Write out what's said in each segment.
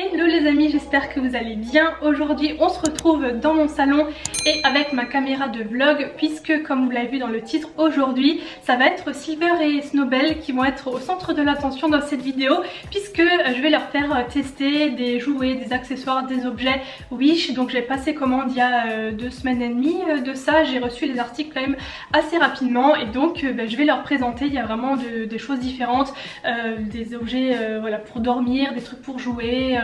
Hello les amis, j'espère que vous allez bien. Aujourd'hui on se retrouve dans mon salon et avec ma caméra de vlog, puisque comme vous l'avez vu dans le titre, aujourd'hui ça va être Silver et Snowbell qui vont être au centre de l'attention dans cette vidéo, puisque je vais leur faire tester des jouets, des accessoires, des objets Wish. Donc j'ai passé commande il y a 2 semaines et demie de ça, j'ai reçu les articles quand même assez rapidement et donc je vais leur présenter. Il y a vraiment des choses différentes, des objets voilà, pour dormir, des trucs pour jouer,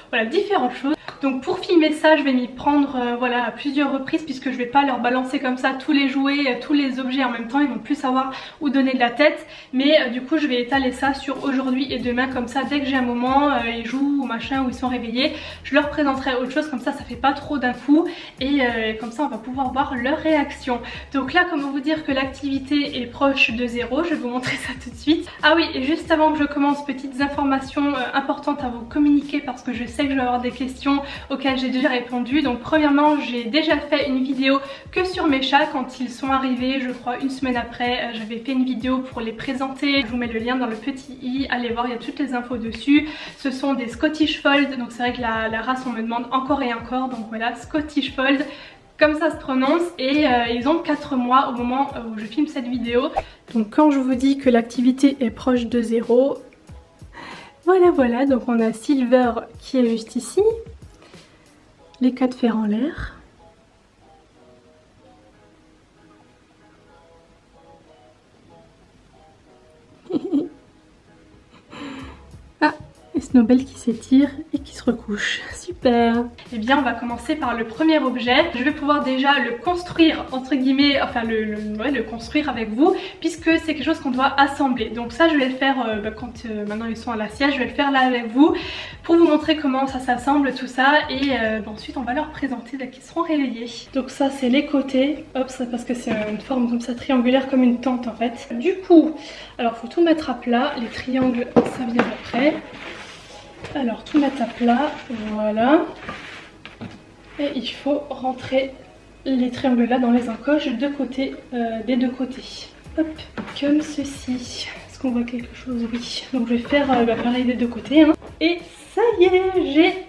voilà, différentes choses. Donc pour filmer ça je vais m'y prendre voilà, à plusieurs reprises, puisque je vais pas leur balancer comme ça tous les jouets, tous les objets en même temps, ils vont plus savoir où donner de la tête. Mais du coup je vais étaler ça sur aujourd'hui et demain, comme ça dès que j'ai un moment, ils jouent ou machin, ou ils sont réveillés, je leur présenterai autre chose, comme ça ça fait pas trop d'un coup et comme ça on va pouvoir voir leur réaction. Donc là, comment vous dire que l'activité est proche de zéro, je vais vous montrer ça tout de suite. Ah oui, et juste avant que je commence, petites informations importantes à vous communiquer, parce que je sais que je vais avoir des questions auxquelles j'ai déjà répondu. Donc premièrement, j'ai déjà fait une vidéo que sur mes chats quand ils sont arrivés, je crois une semaine après. J'avais fait une vidéo pour les présenter, je vous mets le lien dans le petit i, allez voir, il y a toutes les infos dessus. Ce sont des Scottish Fold, donc c'est vrai que la race on me demande encore et encore, donc voilà, Scottish Fold, comme ça se prononce, et ils ont 4 mois au moment où je filme cette vidéo. Donc quand je vous dis que l'activité est proche de zéro, voilà, donc on a Silver qui est juste ici, les 4 fers en l'air. Ah, et Snowbell qui s'étire et qui se recouche. Super. Et bien on va commencer par le premier objet. Je vais pouvoir déjà le construire entre guillemets, enfin le construire avec vous, puisque c'est quelque chose qu'on doit assembler. Donc ça je vais le faire quand maintenant ils sont à la sieste, je vais le faire là avec vous pour vous montrer comment ça s'assemble tout ça, et ensuite on va leur présenter dès qu'ils seront réveillés. Donc ça c'est les côtés, hop, ça parce que c'est une forme comme ça triangulaire, comme une tente en fait. Du coup, alors faut tout mettre à plat, les triangles ça vient après. Alors tout mettre à plat, voilà. Et il faut rentrer les triangles là dans les encoches des deux côtés. Hop, comme ceci. Est-ce qu'on voit quelque chose? Oui. Donc je vais faire pareil des deux côtés. Hein. Et ça y est, j'ai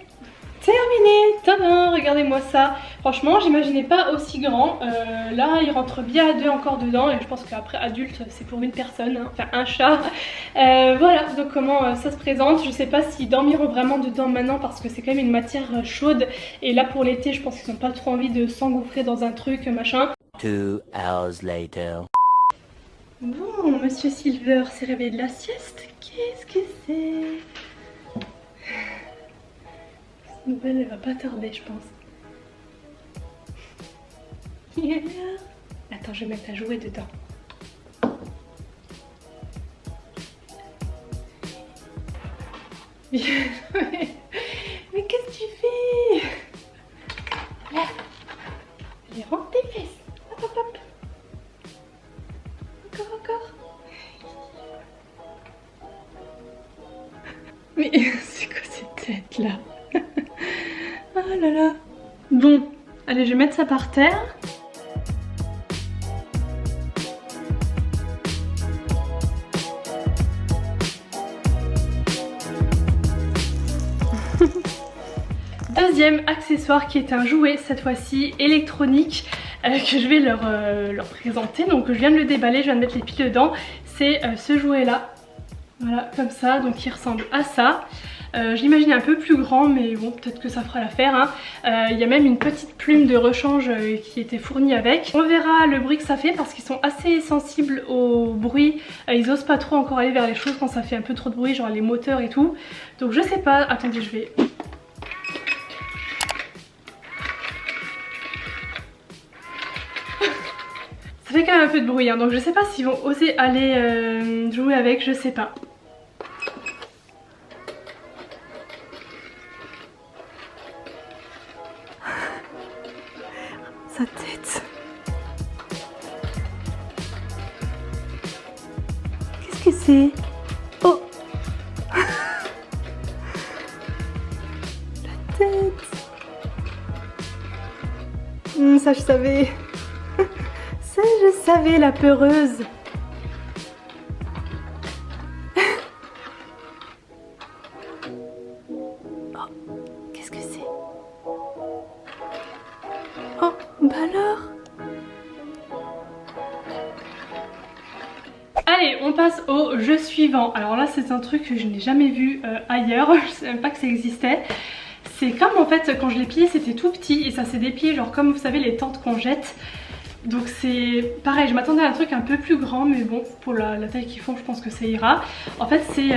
terminé. Tadam, regardez-moi ça. Franchement, j'imaginais pas aussi grand. Là, il rentre bien à 2 encore dedans, et je pense qu'après adulte, c'est pour une personne, hein. Enfin un chat. Voilà, donc comment ça se présente. Je sais pas s'ils dormiront vraiment dedans maintenant, parce que c'est quand même une matière chaude. Et là, pour l'été, je pense qu'ils n'ont pas trop envie de s'engouffrer dans un truc, machin. 2 hours later. Bon, Monsieur Silver s'est réveillé de la sieste. Qu'est-ce que c'est? Cette nouvelle, elle va pas tarder, je pense. Attends, je vais mettre un jouet dedans. Mais qu'est-ce que tu fais? Là, allez, rentre tes fesses. Hop, hop, hop. Encore. Mais c'est quoi cette tête là? Oh là là. Bon, allez, je vais mettre ça par terre. Deuxième accessoire qui est un jouet, cette fois-ci électronique, que je vais leur présenter. Donc je viens de le déballer, je viens de mettre les piles dedans. C'est ce jouet là, voilà, comme ça, donc il ressemble à ça. J'imaginais un peu plus grand, mais bon, peut-être que ça fera l'affaire, hein. Il y a même une petite plume de rechange qui était fournie avec. On verra le bruit que ça fait, parce qu'ils sont assez sensibles au bruit. Ils osent pas trop encore aller vers les choses quand ça fait un peu trop de bruit, genre les moteurs et tout. Donc je sais pas, attendez, je vais... Ça fait quand même un peu de bruit, hein, donc je sais pas s'ils vont oser aller jouer avec, je sais pas. Sa tête. Qu'est-ce que c'est? Oh. La tête. Ça je savais. Ça je savais, la peureuse. Oh Oh, qu'est-ce que c'est? Oh, bah alors? Allez, on passe au jeu suivant. Alors là, c'est un truc que je n'ai jamais vu ailleurs. Je sais même pas que ça existait. C'est comme en fait, quand je l'ai plié, c'était tout petit et ça s'est déplié, genre comme vous savez, les tentes qu'on jette. Donc c'est pareil, je m'attendais à un truc un peu plus grand, mais bon, pour la taille qu'ils font, je pense que ça ira. En fait, c'est,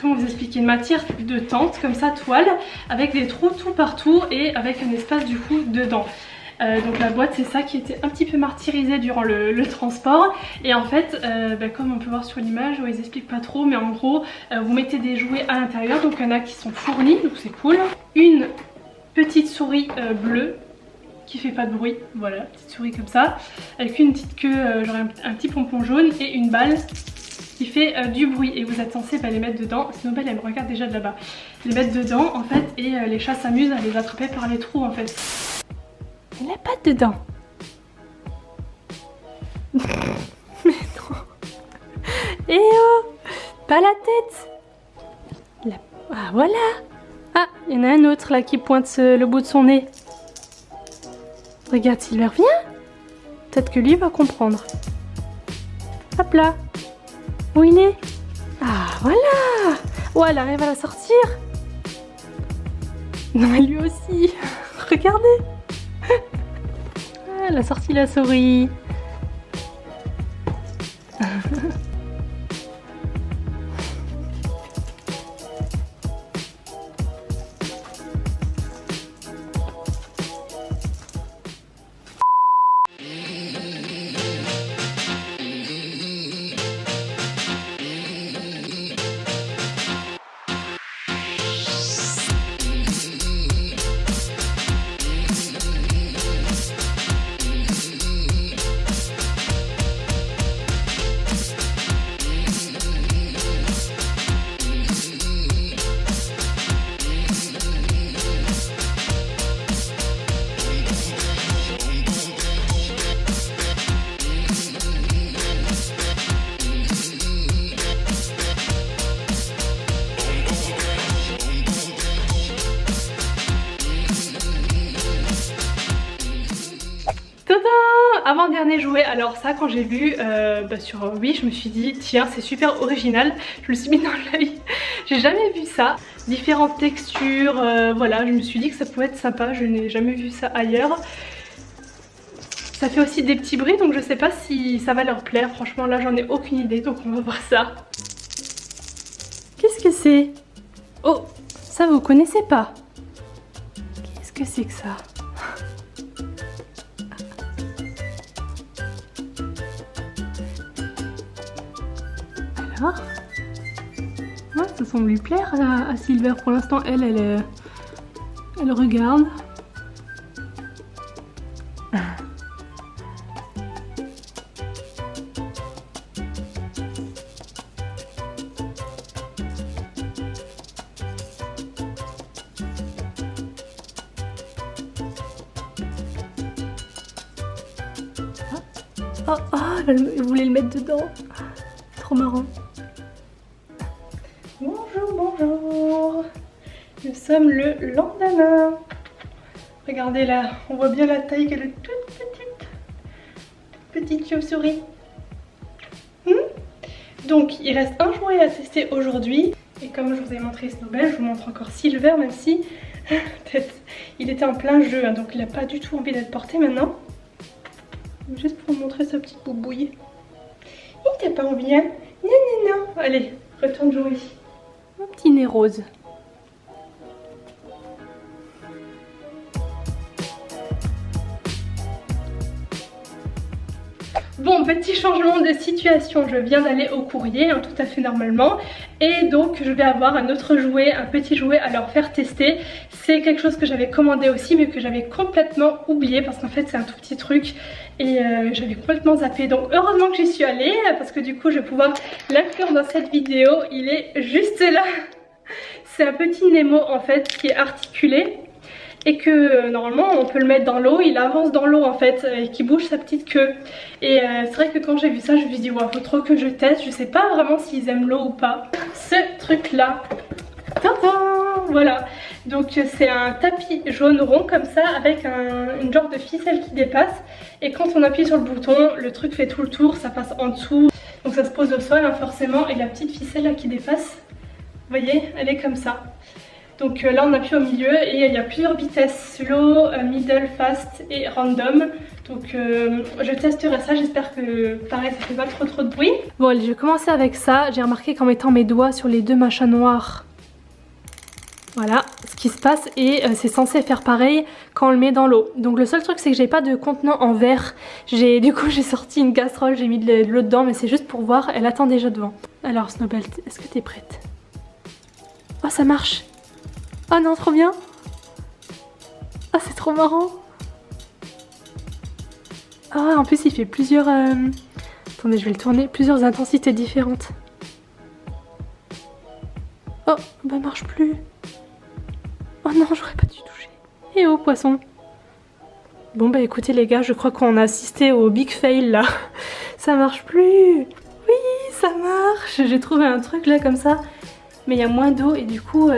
comment vous expliquer, une matière de tente, comme ça, toile, avec des trous tout partout et avec un espace du coup dedans. Donc la boîte, c'est ça qui était un petit peu martyrisé durant le transport. Et en fait, comme on peut voir sur l'image, ils expliquent pas trop, mais en gros, vous mettez des jouets à l'intérieur. Donc il y en a qui sont fournis, donc c'est cool. Une petite souris bleue qui fait pas de bruit, voilà, petite souris comme ça, avec une petite queue, genre un petit pompon jaune et une balle qui fait du bruit. Et vous êtes censé les mettre dedans. Snowbell, elle me regarde déjà de là-bas. Les mettre dedans en fait, et les chats s'amusent à les attraper par les trous en fait. Il a pas dedans. Mais non. Eh oh, pas la tête. Ah voilà. Ah, il y en a un autre là qui pointe le bout de son nez. Regarde, Silver, viens. Peut-être que lui va comprendre. Hop là. Où il est? Ah voilà. Oh, elle arrive à la sortir. Non mais lui aussi. Regardez. Ah, elle a sorti la souris. Avant-dernier jouet, alors ça quand j'ai vu sur Wish, je me suis dit tiens c'est super original, je me suis mis dans l'œil, j'ai jamais vu ça, différentes textures, voilà, je me suis dit que ça pouvait être sympa, je n'ai jamais vu ça ailleurs. Ça fait aussi des petits bruits donc je sais pas si ça va leur plaire, franchement là j'en ai aucune idée donc on va voir ça. Qu'est-ce que c'est? Oh, ça vous connaissez pas? Qu'est-ce que c'est que ça? Ouais, ça semble lui plaire à Silver. Pour l'instant, elle regarde. Oh, elle voulait le mettre dedans. Trop marrant. Bonjour. Nous sommes le lendemain. Regardez là, on voit bien la taille qu'elle est toute petite chauve-souris. Donc il reste un jouet à tester aujourd'hui. Et comme je vous ai montré Snowbell, je vous montre encore Silver, même si peut-être il était en plein jeu, hein, donc il n'a pas du tout envie d'être porté maintenant. Juste pour vous montrer sa petite boubouille. Il t'a pas envie, hein? Non. Allez, retourne jouer. Un petit nez rose. Bon, petit changement de situation, je viens d'aller au courrier, hein, tout à fait normalement. Et donc je vais avoir un autre jouet, un petit jouet à leur faire tester. C'est quelque chose que j'avais commandé aussi mais que j'avais complètement oublié parce qu'en fait c'est un tout petit truc et j'avais complètement zappé. Donc heureusement que j'y suis allée parce que du coup je vais pouvoir l'inclure dans cette vidéo. Il est juste là. C'est un petit Nemo en fait qui est articulé. Et que normalement on peut le mettre dans l'eau, il avance dans l'eau en fait et qui bouge sa petite queue. Et c'est vrai que quand j'ai vu ça je me suis dit ouais, faut trop que je teste, je sais pas vraiment s'ils aiment l'eau ou pas. Ce truc là, Tadam! Voilà, donc c'est un tapis jaune rond comme ça avec une genre de ficelle qui dépasse, et quand on appuie sur le bouton, le truc fait tout le tour, ça passe en dessous, donc ça se pose au sol hein, forcément, et la petite ficelle là qui dépasse, vous voyez, elle est comme ça. Donc là on appuie au milieu et il y a plusieurs vitesses, slow, middle, fast et random. Donc je testerai ça, j'espère que pareil ça fait pas trop de bruit. Bon allez, je vais commencer avec ça. J'ai remarqué qu'en mettant mes doigts sur les deux machins noirs, voilà ce qui se passe, et c'est censé faire pareil quand on le met dans l'eau. Donc le seul truc c'est que j'ai pas de contenant en verre. Du coup j'ai sorti une casserole, j'ai mis de l'eau dedans, mais c'est juste pour voir, elle attend déjà devant. Alors Snowbell, est-ce que t'es prête? Oh ça marche! Oh non, trop bien! Ah, c'est trop marrant! Ah, en plus, il fait plusieurs... Attendez, je vais le tourner. Plusieurs intensités différentes. Oh, bah marche plus. Oh non, j'aurais pas dû toucher. Et oh, poisson! Bon bah écoutez les gars, je crois qu'on a assisté au big fail là. Ça marche plus! Oui, ça marche! J'ai trouvé un truc là comme ça. Mais il y a moins d'eau et du coup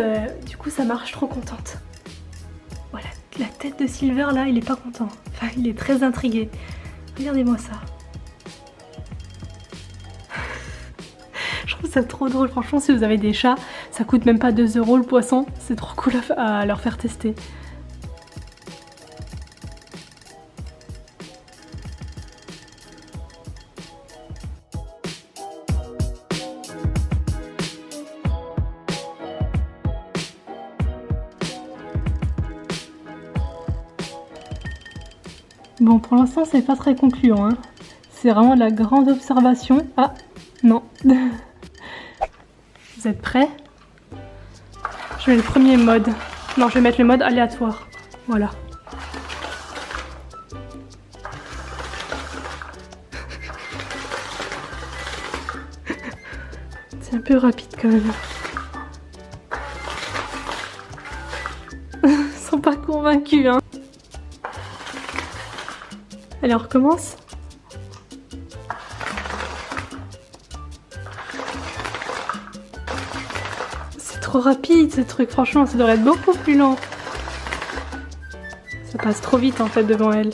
ça marche, trop contente. Voilà, la tête de Silver là, il est pas content. Enfin, il est très intrigué. Regardez-moi ça. Je trouve ça trop drôle. Franchement, si vous avez des chats, ça coûte même pas 2 € le poisson. C'est trop cool à leur faire tester. Bon, pour l'instant, c'est pas très concluant, hein. C'est vraiment de la grande observation. Ah, non. Vous êtes prêts? Je mets le premier mode. Non, je vais mettre le mode aléatoire. Voilà. C'est un peu rapide quand même. Ils sont pas convaincus, hein. Allez, on recommence. C'est trop rapide ce truc, franchement, ça devrait être beaucoup plus lent. Ça passe trop vite en fait devant elle.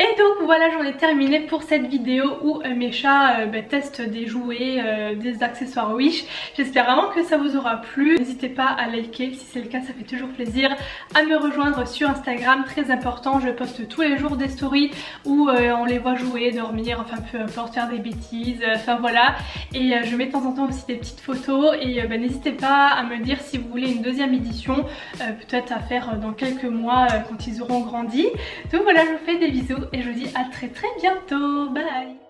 Et donc voilà, j'en ai terminé pour cette vidéo où mes chats testent des jouets, des accessoires Wish. J'espère vraiment que ça vous aura plu. N'hésitez pas à liker, si c'est le cas ça fait toujours plaisir. À me rejoindre sur Instagram, très important, je poste tous les jours des stories où on les voit jouer, dormir, enfin peu importe, faire des bêtises, enfin voilà. Et je mets de temps en temps aussi des petites photos et n'hésitez pas à me dire si vous voulez une deuxième édition, peut-être à faire dans quelques mois quand ils auront grandi. Donc voilà, je vous fais des bisous et je vous dis à très bientôt, bye.